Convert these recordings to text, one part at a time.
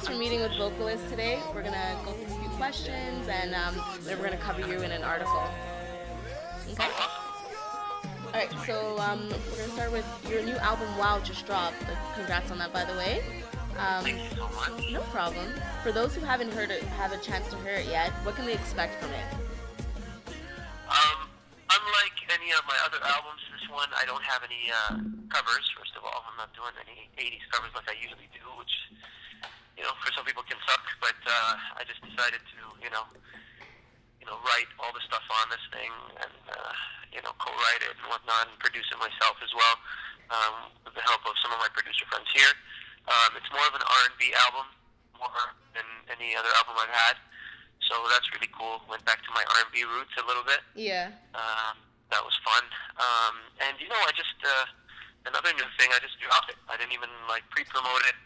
thanks for meeting with Vocalist today. We're going to go through a few questions, and then we're going to cover you in an article. Okay? Alright, so we're going to start with your new album, Wow, just dropped. Congrats on that, by the way. Thank you so much. No problem. For those who haven't heard it, have a chance to hear it yet, what can they expect from it? Unlike any of my other albums, this one I don't have any covers. First of all, I'm not doing any 80s covers like I usually do, which for some people can suck. But I just decided to write all the stuff on this thing and co-write it and whatnot and produce it myself as well with the help of some of my producer friends here. It's more of an R&B album, more than any other album I've had. So that's really cool. Went back to my R&B roots a little bit. Yeah. That was fun. And I just another new thing. I just dropped it. I didn't even pre-promote it.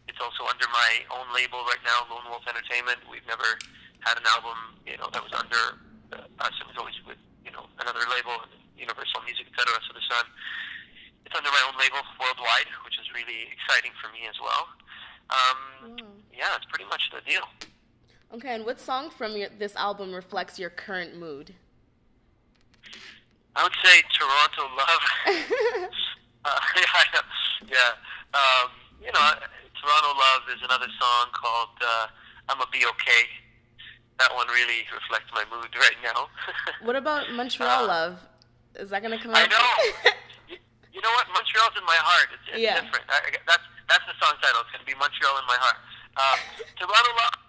It's also under my own label right now, Lone Wolf Entertainment. We've never had an album, that was under us. It was always with another label, Universal Music, etc. So it's under my own label worldwide, which is really exciting for me as well. Yeah, it's pretty much the deal. Okay, and what song from this album reflects your current mood? I would say Toronto Love. Yeah. Toronto Love is another song called I'ma Be Okay. That one really reflects my mood right now. What about Montreal Love? Is that going to come out? I know. You know what? Montreal's in my heart. It's different. That's the song title. It's going to be Montreal in my heart. Toronto Love.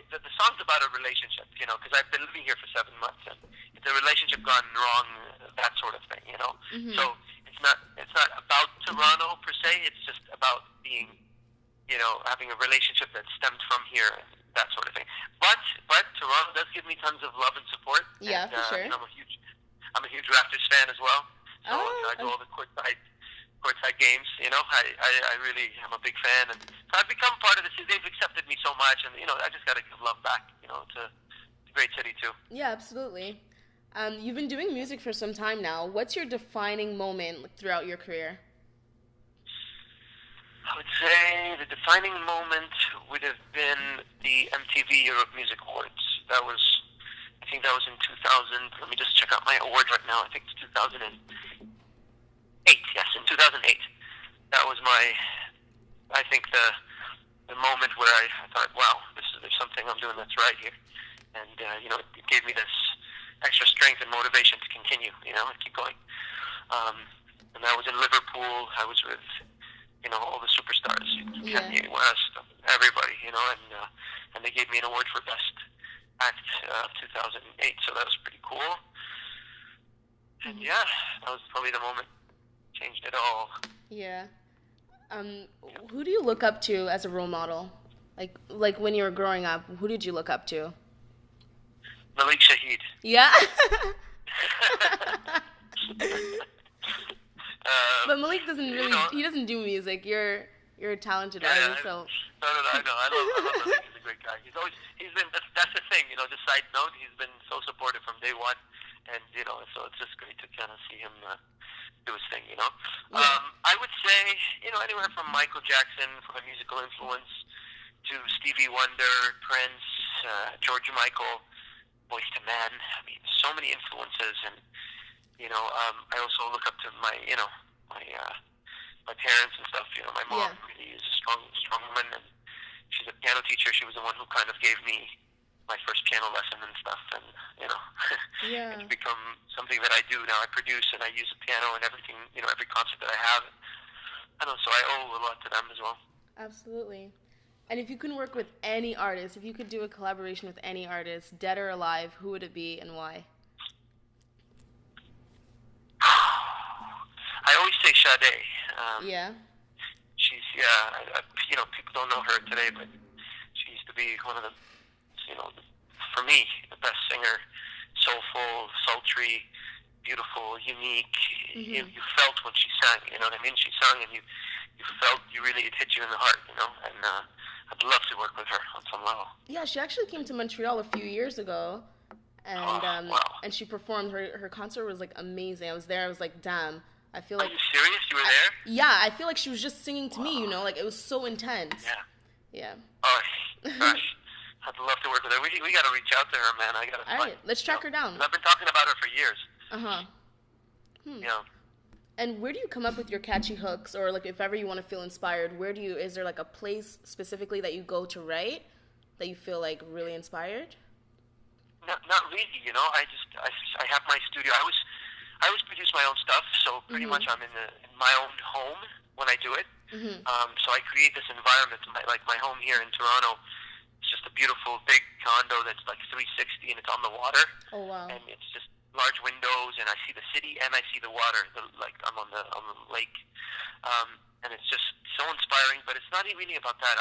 The song's about a relationship, because I've been living here for 7 months, and it's a relationship gone wrong, that sort of thing, Mm-hmm. So it's not about Toronto per se. It's just about being, having a relationship that stemmed from here, and that sort of thing. But Toronto does give me tons of love and support. Yeah, and, for sure. I'm a huge Raptors fan as well. So I go all the courtside games, I really am a big fan, and so I've become part of the city. They've accepted me so much, and I just got to give love back, to the great city too. Yeah, absolutely. You've been doing music for some time now. What's your defining moment throughout your career? I would say the defining moment would have been the MTV Europe Music Awards. I think that was in 2000. Let me just check out my award right now. I think it's 2008. Yes, in 2008. That was I think the moment where I thought, wow, there's something I'm doing that's right here. And, it gave me this extra strength and motivation to continue, and keep going. And that was in Liverpool. I was with, all the superstars, Kanye West, everybody, and they gave me an award for Best Act of 2008, so that was pretty cool. And that was probably the moment changed it all. Yeah. Who do you look up to as a role model? Like when you were growing up, who did you look up to? Malik Shahid. Yeah. But Malik doesn't really. He doesn't do music. You're a talented artist, so. No, I know. I love Malik. He's a great guy. He's been. That's the thing. Just side note. He's been so supportive from day one, and so it's just great to kind of see him do his thing. Yeah. I would say anywhere from Michael Jackson for a musical influence to Stevie Wonder, Prince, George Michael, Boyz II Men. I mean, so many influences, and I also look up to my my parents and stuff. My mom really is a strong woman, and she's a piano teacher. She was the one who kind of gave me my first piano lesson and stuff, and it's become something that I do now. I produce and I use the piano and everything. Every concert that I have. I don't know, so I owe a lot to them as well. Absolutely. And if you can work with any artist, if you could do a collaboration with any artist, dead or alive, who would it be and why? I always say Sade. She's people don't know her today, but she used to be one of the, for me, the best singer. Soulful, sultry, beautiful, unique. Mm-hmm. You felt when she sang. You know what I mean? She sang, and you felt it hit you in the heart. And I'd love to work with her on some level. Yeah, she actually came to Montreal a few years ago, and wow. And she performed. Her concert was amazing. I was there. I was like, damn. Are you serious? You were there? Yeah, I feel like she was just singing to me. It was so intense. Yeah. Yeah. Oh, gosh. I'd love to work with her. We got to reach out to her, man. I got to All right, let's track her down. I've been talking about her for years. Uh-huh. Yeah. And where do you come up with your catchy hooks, or like if ever you want to feel inspired, is there like a place specifically that you go to write that you feel like really inspired? Not really, you know. I have my studio. I always produce my own stuff, so pretty much I'm in my own home when I do it. So I create this environment, like my home here in Toronto. It's just a beautiful big condo that's like 360 and it's on the water. Oh wow! And it's just large windows, and I see the city and I see the water. Like I'm on the lake, and it's just so inspiring. But it's not really about that.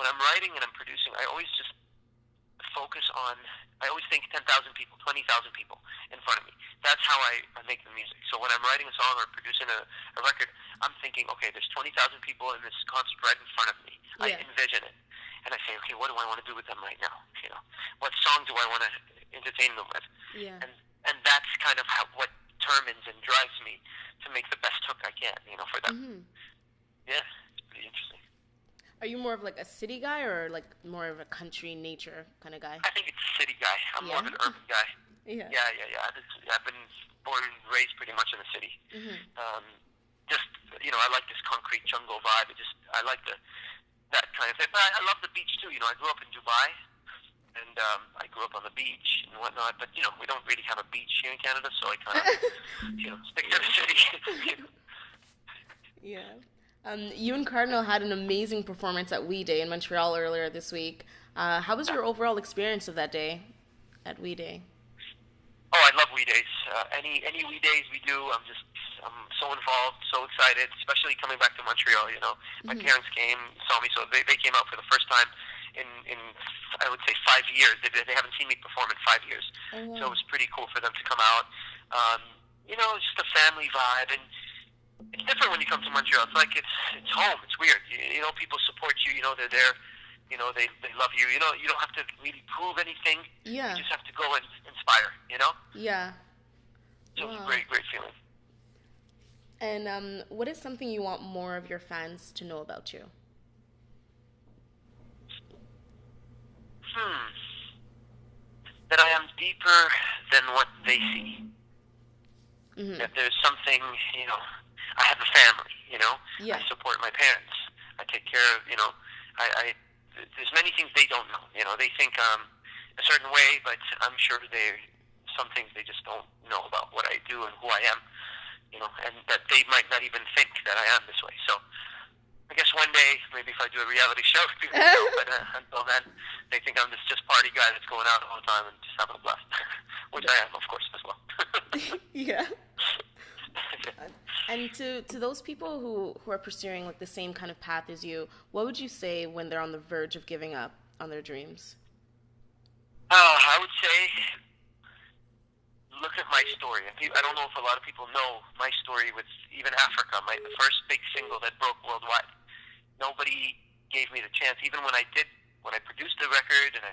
When I'm writing and I'm producing, I always just focus on. I always think 10,000 people, 20,000 people in front of me. That's how I make the music. So when I'm writing a song or producing a record, I'm thinking, okay, there's 20,000 people in this concert right in front of me. Yeah. I envision it. And I say, okay, what do I want to do with them right now? You know, what song do I want to entertain them with? Yeah. And that's kind of what determines and drives me to make the best hook I can, you know, for them. Yeah, it's pretty interesting. Are you more of like a city guy or like more of a country nature kind of guy? I think it's a city guy. I'm more of an urban guy. Yeah. I've been born and raised pretty much in the city. Just, you know, I like this concrete jungle vibe. I like that kind of thing. But I love the beach too. You know, I grew up in Dubai, and I grew up on the beach and whatnot. But you know, we don't really have a beach here in Canada, so I kind of, you know, stick to the city. Yeah. You and Cardinal had an amazing performance at We Day in Montreal earlier this week. How was your overall experience of that day at We Day? Oh, I love We Days. Any We Days we do, I'm so involved, so excited, especially coming back to Montreal, you know. My parents came, saw me, so they came out for the first time in I would say 5 years. They haven't seen me perform in 5 years. Oh, wow. So it was pretty cool for them to come out. You know, it's just a family vibe, and it's different when you come to Montreal. It's like it's home. It's weird. You know, people support you. You know, they're there. You know, they love you. You know, you don't have to really prove anything. Yeah. You just have to go and inspire. You know. Yeah. So wow. It's a great feeling. And what is something you want more of your fans to know about you? That I am deeper than what they see. That there's something, you know. I have a family, you know. Yeah. I support my parents. I take care of, you know. There's many things they don't know. You know, they think a certain way, but I'm sure some things they just don't know about what I do and who I am. You know, and that they might not even think that I am this way. So I guess one day, maybe if I do a reality show, people will know. But until then, they think I'm this just party guy that's going out all the time and just having a blast, which I am, of course, as well. Yeah. And to those people who are pursuing like the same kind of path as you, what would you say when they're on the verge of giving up on their dreams? I would say, look at my story. I don't know if a lot of people know my story with even Africa, the first big single that broke worldwide. Nobody gave me the chance. Even when I produced the record and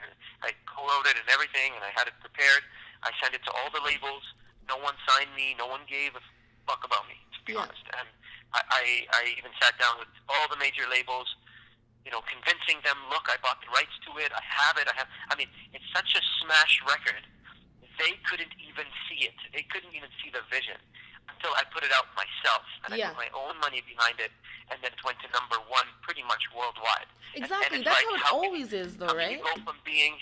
I co-wrote it and everything, and I had it prepared, I sent it to all the labels. No one signed me. No one gave a fuck about me, to be honest. And I even sat down with all the major labels, you know, convincing them, look, I bought the rights to it. I have it. I mean, it's such a smash record. They couldn't even see it. They couldn't even see the vision until I put it out myself. And I put my own money behind it, and then it went to #1 pretty much worldwide. Exactly. And that's like, how it always is, though, right? How can you go from being,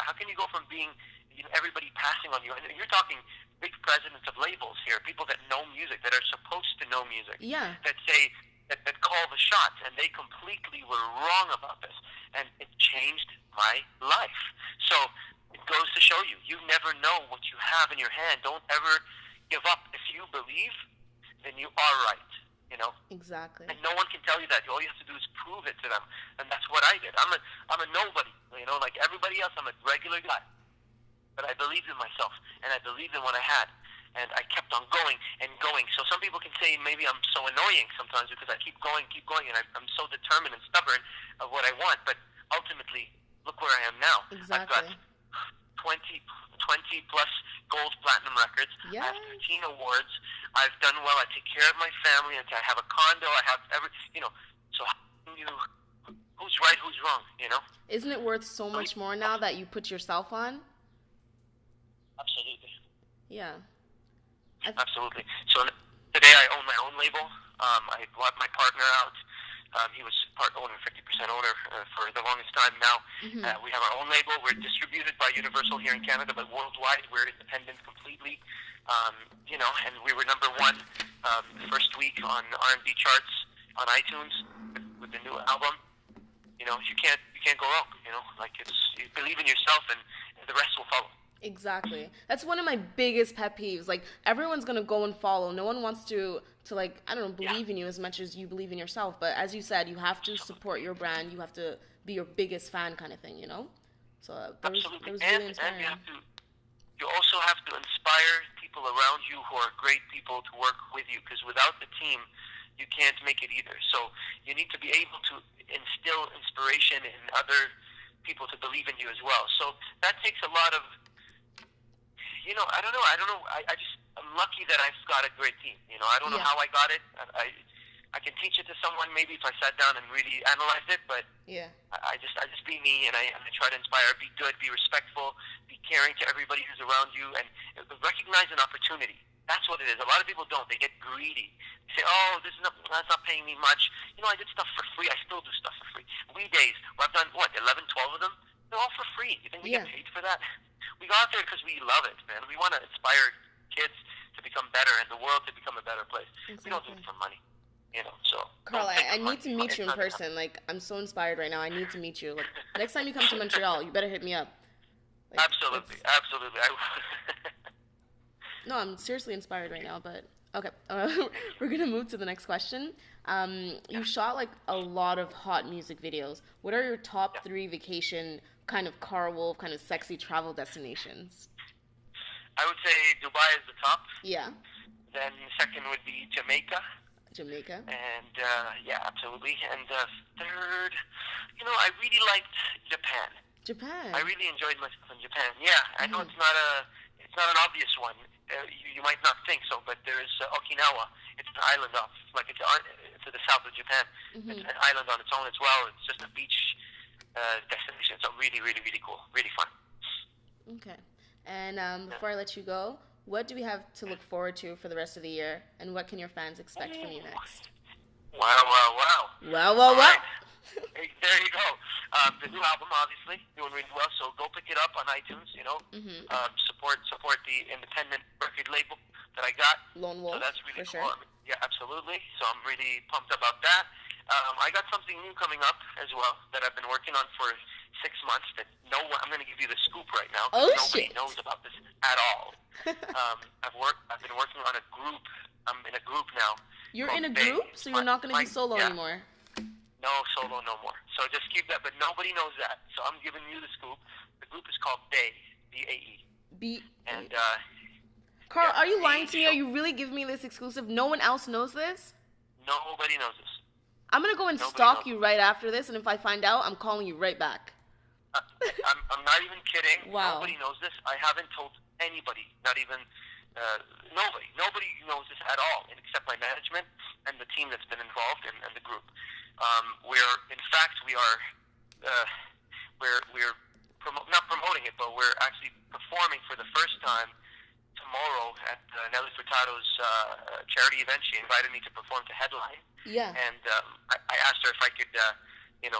how can you go from being, you know, everybody passing on you? And you're talking big presidents of labels here, people that know music, that are supposed to know music, that say, that call the shots, and they completely were wrong about this. And it changed my life. So it goes to show you, you never know what you have in your hand. Don't ever give up. If you believe, then you are right, you know? Exactly. And no one can tell you that. All you have to do is prove it to them. And that's what I did. I'm a nobody, you know, like everybody else. I'm a regular guy. But I believed in myself, and I believed in what I had. And I kept on going and going. So some people can say maybe I'm so annoying sometimes because I keep going, and I'm so determined and stubborn of what I want. But ultimately, look where I am now. Exactly. I've got 20 plus gold platinum records. Yes. I have 13 awards. I've done well. I take care of my family. I have a condo. I have so how can you who's right, who's wrong, you know? Isn't it worth so much more now that you put yourself on? Absolutely. Yeah. Absolutely. So today I own my own label. I bought my partner out. He was part owner, 50% owner for the longest time now. We have our own label. We're distributed by Universal here in Canada, but worldwide we're independent completely. You know, and we were number one the first week on R&B charts on iTunes with the new album. You know, you can't go wrong. You know, like you believe in yourself, and the rest will follow. Exactly. That's one of my biggest pet peeves. Like, everyone's gonna go and follow. No one wants to like, I don't know, believe in you as much as you believe in yourself. But as you said, you have to support your brand. You have to be your biggest fan, kind of thing. You know. So that was really inspiring. And you also have to inspire people around you who are great people to work with you. Because without the team, you can't make it either. So you need to be able to instill inspiration in other people to believe in you as well. So that takes a lot of. You know, I don't know. I'm lucky that I've got a great team. You know, I don't know how I got it. I can teach it to someone maybe if I sat down and really analyzed it. But I just be me, and I try to inspire. Be good. Be respectful. Be caring to everybody who's around you, and recognize an opportunity. That's what it is. A lot of people don't. They get greedy. They say, "Oh, that's not paying me much." You know, I did stuff for free. I still do stuff for free. We days. Well, I've done 11, 12 of them. They're all for free. You think we get paid for that? We go out there because we love it, man. We want to inspire kids to become better and the world to become a better place. Exactly. We don't do it for money, you know. So, Karl, I need to meet you in person. Like, I'm so inspired right now. I need to meet you. Like, next time you come to Montreal, you better hit me up. Like, absolutely. I will. No, I'm seriously inspired right now. But okay, we're gonna move to the next question. You shot like a lot of hot music videos. What are your top 3 vacation kind of Karl Wolf, kind of sexy travel destinations? I would say Dubai is the top. Yeah. Then second would be Jamaica. And yeah, absolutely. And third, you know, I really liked Japan. I really enjoyed myself in Japan. Yeah, I know it's not an obvious one. You might not think so, but there is Okinawa. It's an island off, like it's to the south of Japan. It's an island on its own as well. It's just a beach destination. So really, really, really cool. Really fun. Okay. And before I let you go, what do we have to look forward to for the rest of the year? And what can your fans expect from you next? Wow. Right. Hey, there you go. The new album, obviously, doing really well. So go pick it up on iTunes, you know. Support the independent record label that I got. Lone Wolf, so that's really for cool. sure. Yeah, absolutely. So I'm really pumped about that. I got something new coming up as well that I've been working on for 6 months. I'm going to give you the scoop right now. Nobody knows about this at all. I've been working on a group. I'm in a group now. You're in a group, so you're not going to be solo anymore. No solo, no more. So just keep that, but nobody knows that. So I'm giving you the scoop. The group is called BAE, B-A-E. And Karl, are you lying to me? Are you really giving me this exclusive? No one else knows this? Nobody knows this. I'm going to go and stalk you right after this, and if I find out, I'm calling you right back. I'm not even kidding. Wow. Nobody knows this. I haven't told anybody, not even nobody. Nobody knows this at all, except my management and the team that's been involved and the group. We're not promoting it, but we're actually performing for the first time tomorrow at Nelly Furtado's charity event. She invited me to perform to headline. Yeah. And I asked her if I could,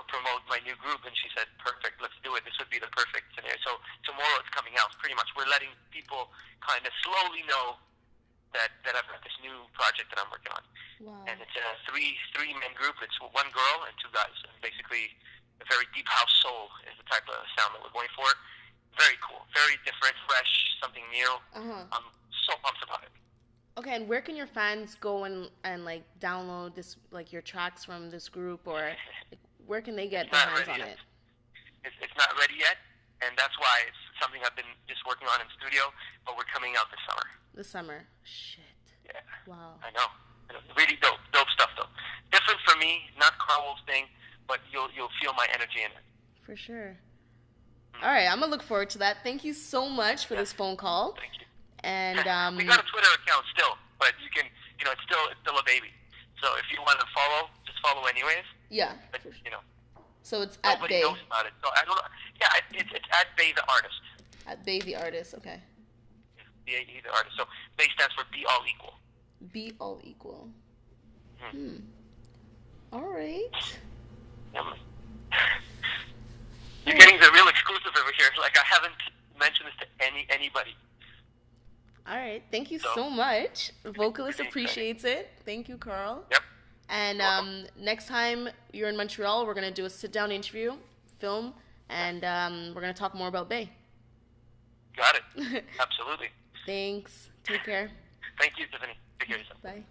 promote my new group, and she said, "Perfect, let's do it. This would be the perfect scenario." So tomorrow it's coming out. Pretty much, we're letting people kind of slowly know that I've got this new project that I'm working on. Wow. And it's a three-man group. It's 1 girl and 2 guys. And basically, a very deep house soul is the type of sound that we're going for. Very cool, very different, fresh, something new. I'm so pumped about it. Okay, and where can your fans go and like download this, like your tracks from this group, or like, where can they get their hands on it? It's not ready yet, and that's why it's something I've been just working on in studio, but we're coming out this summer. This summer? Shit. Yeah. Wow. I know. Really dope stuff though. Different for me, not Karl Wolf's thing, but you'll feel my energy in it. For sure. All right, I'm gonna look forward to that. Thank you so much for this phone call. Thank you. And we got a Twitter account still, but you can, it's still a baby. So if you want to follow, just follow anyways. Yeah. But, So it's at Nobody Bay. knows about it. So I don't know. Yeah, it's at Bay the artist. At Bay the artist. Okay. B-A-E the artist. So Bay stands for Be All Equal. Be all equal. Hmm. All right. Yeah, man. You're getting the real exclusive over here. Like, I haven't mentioned this to anybody. All right. Thank you So- so much. Vocalist Anything. appreciates it. Thank you, Karl. Yep. And next time you're in Montreal, we're gonna do a sit-down interview, film, and we're gonna talk more about Bay. Got it. Absolutely. Thanks. Take care. Thank you, Tiffany. Take care of yourself. Bye.